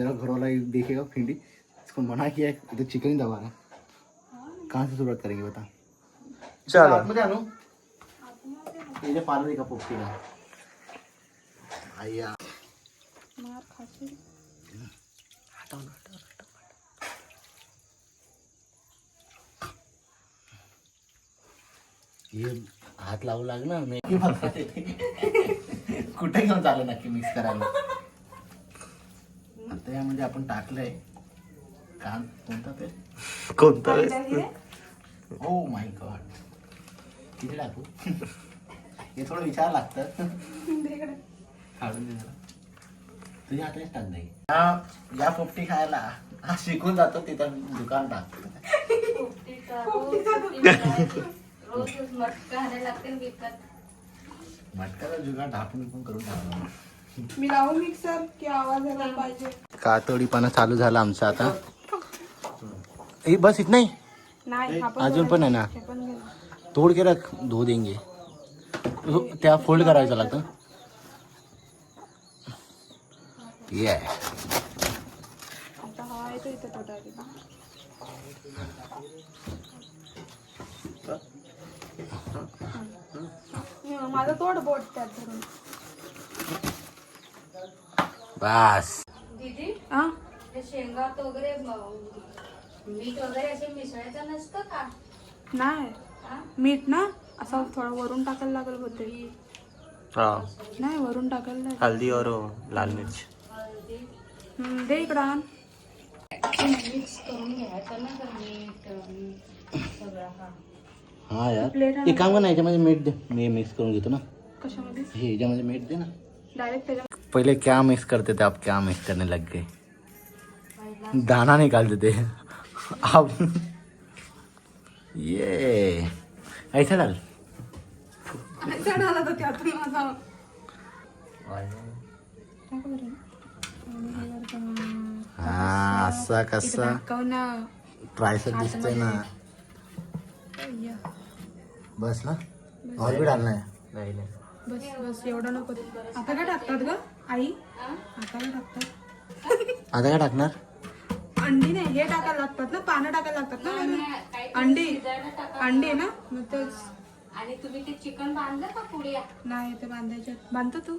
मेरा घर वाला देखेगा भिंडी, इसको मना किया है तो चिकन ही दबा रहा है। कहाँ से शुरुआत करेंगे बता। चलो आतमध्ये आणू ये पार्लर का पोपटी का आया मार खाते ये हात लावू लागणार नाही कुठे घेऊन चालू नक्की मिक्स करायला। आता यामध्ये आपण टाकलंय कान कोणता ते कोणता ओ माय गॉड किती टाकू हे थोडं विचार लागतं काढून दे जरा तुझ्या हातानेच टाक नाही या पोपटी खायला हा शिकून जातो तिथं दुकान टाकतो मटकाचा जुगाड ढापून करून टाकला मी लावू मिक्सर की आवाज यायला पाहिजे। कातडीपणा चालू झाला आमचा आता बस इतना ही नाही अजून पण आहे ना हे पण घे। तोड के रख धो देंगे त्या फोल्ड करायचं लागतं ये आता हा येतो इथे तोडायला माझा तोड बोट त्यात धरून बस दीदी हा ते शेंगात वगैरे मीठ वगैरे असे मिसळायचं नसतं का? नाही हा? मीठ ना असं थोडं वरून टाकायला लागल होते हाँ नाही वरून टाकायला लागेल। हल्दी और लाल मिर्च हळदी दे इकडं आण। मिक्स करून घ्यायचं ना तर मीठ सगळं हा हा यार प्लेट एक काम कर ना याच्यामध्ये मीठ दे मी मिक्स करून घेतो ना कशामध्ये हे याच्यामध्ये मीठ दे ना डायरेक्ट त्याच्या पहले क्या मिक्स करते थे आप क्या मिक्स करने लग गए दाना निकालते थे अब ये ऐसा डाल चढाला तर त्यातून माझा हा असा कसा ना ट्रायसेप दिसते ना बस ना और भी डालना है नहीं नहीं बस बस एवढं नको आता काय टाकतात ग आई आता काय टाकतात आता काय टाकणार अंडी नाही हे टाकायला लागतात ना पानं टाकायला लागतात ना वरून अंडी अंडी आहे ना मग तेच आणि तुम्ही ते चिकन बांधलं का पुड्या? नाही ते बांधायचे बांधतो तू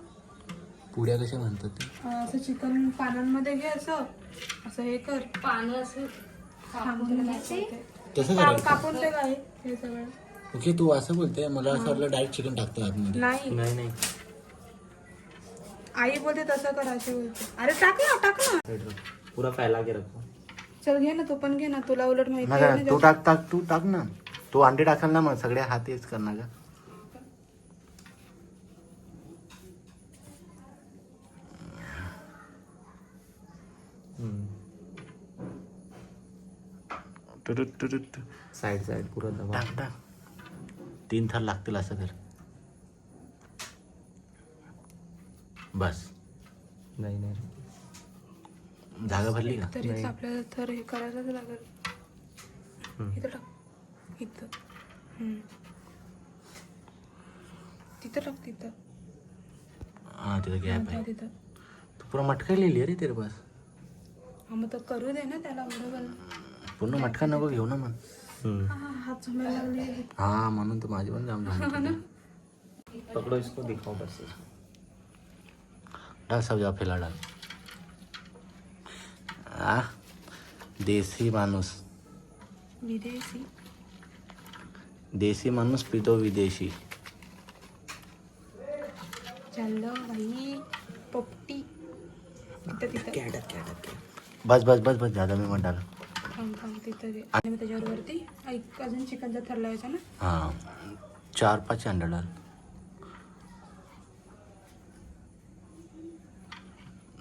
पुड्या कशा म्हणतात ते असं चिकन पानांमध्ये घे असं असं हे कर पानं असं थांबून घ्यायचे. तसं करायचं कापून ते काय हे सगळं ओके तू असं बोलते मला असं वाटलं डायरेक्ट चिकन टाकतो आतमध्ये नाही नहीं नहीं आई बोलते तसं कर अशी बोलते अरे टाक ना पूरा फैला के रखो चल घे ना तू पण घे ना तुला उलट माहिती नका आहे ना तू टाक तू टाक ना तू अंडे टाकाल ना मग सगळे हात तेच करणार का साइड साइड पूरा दबा टाक टाक 3 थर लागतील असं कर बस नहीं नहीं जागा भरली का तरीच आपल्याला तर हे करायलाच लागेल इथं टाक इथं तिथं टाक तिथं हाँ तिथं गॅप आहे तिथं तू पूरा मटका लिहिली अरे तेरे पास हा मग तर करू दे ना त्याला बरोबर पूर्ण मटका नको घेऊ ना मग हात झोमायला लागले हा म्हणून तर माझी पण जाम झाली पकड़ो इसको दिखाओ बस डाल सब जा फैला डाल आ देसी माणूस विदेशी देसी माणूस पितो विदेशी चाललं बाई पोपटी तिथं तिथं बस बस बस बस ज्यादा मी मत डाल थांब तिथं दे आणि मग त्याच्यावर वरती एक अजून चिकनचा थर लावायचा ना हाँ 4-5 अंडे डाल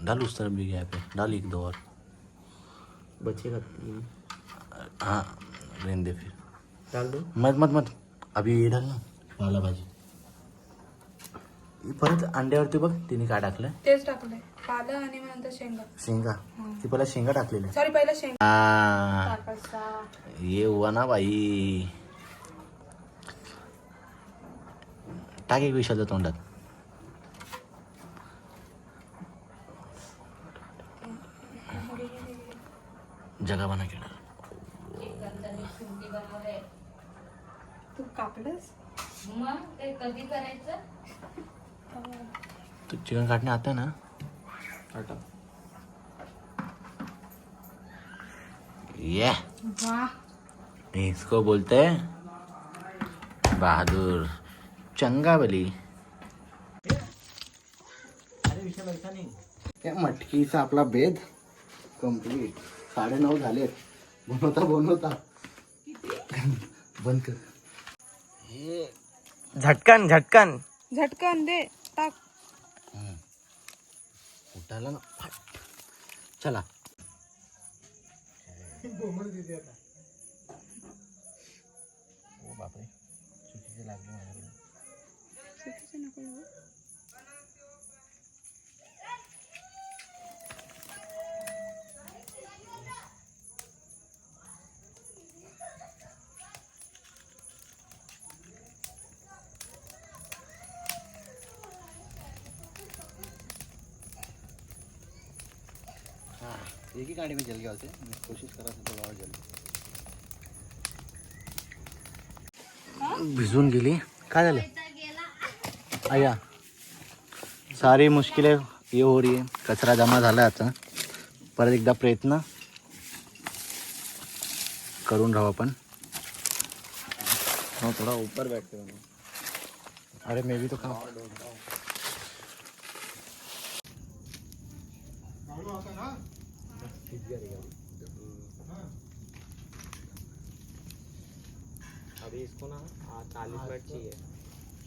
डाल उस तरफ भी गैप है डाल 1-2 और बचेगा हाँ रहने दे फिर डाल दो मत मत मत अभी ये डाल ना पाला भाजी परत अंड्यावरती बघ तिने काय टाकलंय तेच टाकलंय पालं आणि मग नंतर शेंगा शेंगा ती पहिला शेंगा टाकलेल्या सॉरी पहिला शेंगा हाँ, टाकायचा ये हुआ ना भाई टाक एक विषयाच्या तोंडात जगह बना के डाल. चिकनचा शुंठी बनवलंय. तू कापलंस? मग ते कधी करायचं? तो चिकन काटने आता है ना. काटा. ये वाह. इसको बोलते हैं बहादुर चंगा बली. अरे विषय वैसा नाही. या मटकीचा आपला बेद कंप्लीट. 9:30 झालेत. बनवता बंद कर. हे झटकन झटकन. झटकन दे टाक. उठाला ना फट. चला ओ बापरे चुकीचे लागले माझ्याकडे. हाँ एक ही गाड़ी में जल गया होते. मैं कोशिश कर रहा था थोड़ा और जल्दी. भिजून गेली. काय झालं आया. सारी मुश्किलें ये हो रही है. कचरा जमा झाला आता. परत एकदा प्रयत्न करून राहू आपण. हाँ थोड़ा ऊपर बैठते हो. अरे मैं भी तो खाऊं. अभी इसको ना 40 मिनट चाहिए.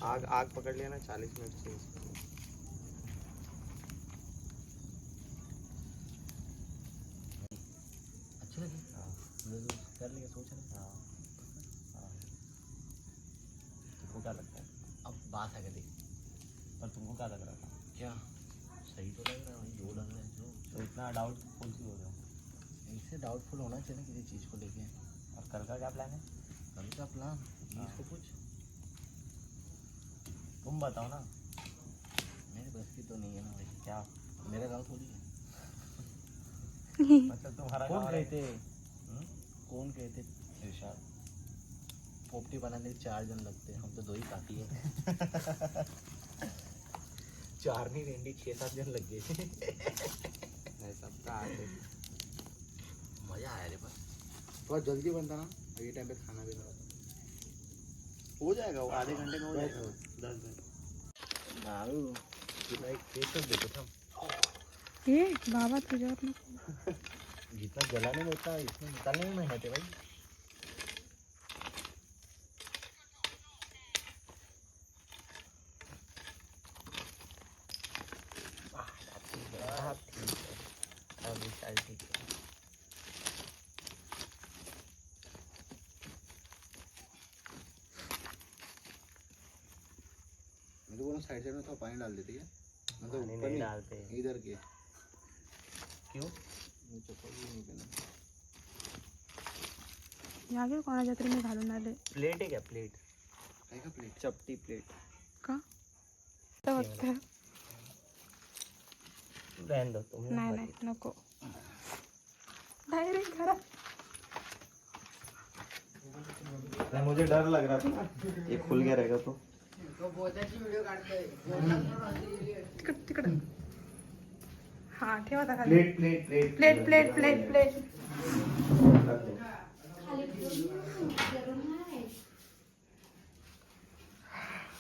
आग पकड़ लिया ना 40 मिनट चाहिए इसको. अच्छी लगी. कर लेंगे सोच रहे. तुमको क्या लगता है? अब बात है देख. पर तुमको क्या लग रहा था? क्या सही तो लग रहा है भाई. जो लग रहा है जो. तो इतना डाउटफुल क्यों हो रहे हो? इससे डाउटफुल होना चाहिए ना किसी चीज़ को लेके. और कल का क्या प्लान है? कल का प्लान इसको पूछ. तुम बताओ ना. मेरे बस की तो नहीं है ना भाई. क्या मेरा गाँव थोड़ी है. मतलब तुम्हारा कौन गाँव है? कहते कौन कहते इरशाद पोपटी बनाने के 4 जन लगते हैं. हम तो 2 ही काफी है. 4 नहीं रेंडी 6-7 जन लग गए. सबका आगे. मजा आया रे. बस थोड़ा जल्दी बनता ना. ये टाइम पे खाना भी ना हो जाएगा. वो आधे घंटे में हो जाएगा. 10 मिनट. तुला एक टेस्ट देतो था. ये बाबा तुझ्यावर नको. जितना जलाने में होता है इसमें निकालने में मेहनत है भाई. अभी चल ठीक है. मेरे को साइड साइड में थोड़ा पानी डाल देती है. मतलब पानी ऊपर नहीं नहीं डालते. इधर के. क्यों? मैं चप्पल भी नहीं पहना. यागे कोणाच्या तरी मी घालून आले. प्लेट है क्या? प्लेट. काय का प्लेट. चपटी प्लेट. का तर वाटतं. रहने दो तुम. नाही नाही नको. डायरेक्ट घरात. मुझे डर लग रहा था ना ये खुल गया रहेगा तो. तिकडे हा ठेवा आता खाली. Plate plate plate plate plate plate plate. खाली गरम नाही.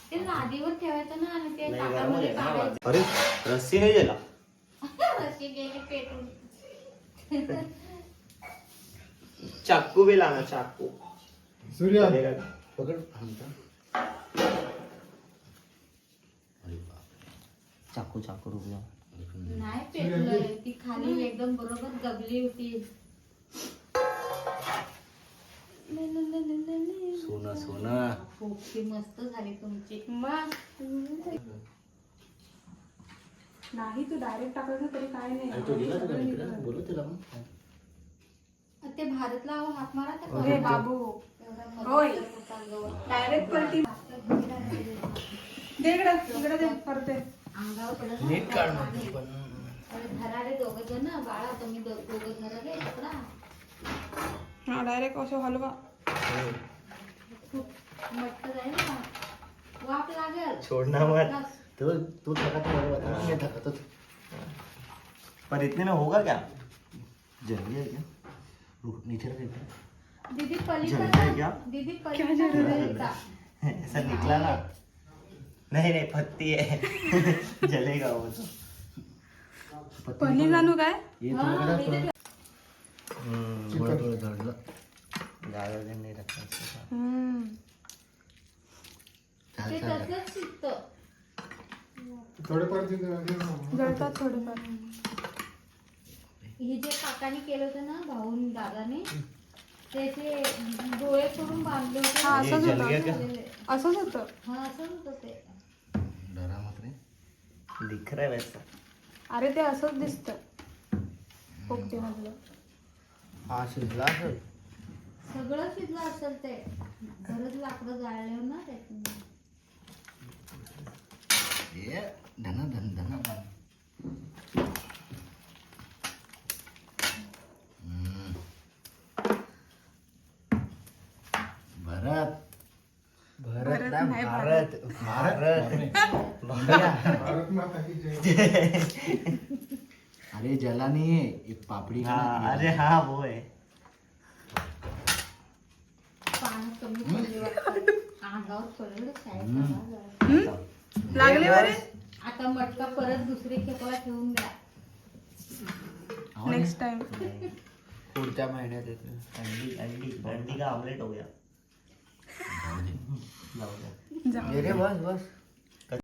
ते लादीवर ठेवायचं ना आणि ते ताटामध्ये काढायचं. अरे रस्सी नहीं जला. अशी गेली पेटून. चाकू भी लाना. चाकू सूर्या चलेगा. पकड़ हमका. अरे बाप. चाकू चाकू रुक जाओ. नाही पेटलंय. ती खाली एकदम बरोबर दबली होती. सोनं सोनं. पोपटी मस्त झाली तुमची. मग नाही तू डायरेक्ट टाकायचं तरी काय नाही. तो गेला तो इकडे. बोलू त्याला मग. ते भारतला हात मारा त्या अरे बाबू होय. डायरेक्ट पलटी दे इकडे. इकडे दे करते. अंगावर पडत नीट काढ मग पण. धरारे दोघं जण बाळा तुम्ही दोघं धरारे पकडा. डायरेक्ट असं हलवा. मटक जाईल ना, वाफ लागेल. छोड़ ना मत. तू थका तो बरोबर आहे. मी थका तो पर इतने में होगा क्या? जल्दी है क्या? रुक नीचे रख इतना. दीदी जल्दी है क्या? पलीकडे दीदी पलीकडे ऐसा निकला ना. नहीं नहीं पत्ती है. जलेगा वो तो. पनीर आणू काय? ये तुला थोडं थोडं जळलं. ज्यादा दिन नहीं रखना इसके साथ. ते तसंच शिकतं. जळतात थोडेफार. हे जे काकाने केलं होतं ना भाऊन दादाने त्याचे डोळे करून बांधले होते. हा असंच जल गया होतं. क्या? असंच होतं. हा असं होतं ते. डरा मत रे. दिख रहा है वैसा. अरे ते असंच दिसतं पोपटीमधलं. हाँ शिजला असेल. सगळं शिजलं असेल ते. बरंच लाकडं जाळले ना त्याच्यामुळे. ये धना धन धना धन. भरत भारत ना नाही, भारत भारत. अरे जला नहीं है एक पापड़ी का हाँ ना. अरे हाँ वो है. पाणी कमी पडले वाटतं. अंगावर पडलं शाळेत. लागले बरे. आता मटका परत दुसरी खेपला ठेवून द्या. Next time. पुढच्या महिन्यात येते. अंडी अंडी अंडी का ऑमलेट हो गया. जाऊ दे. जाऊ. ये रे बस बस.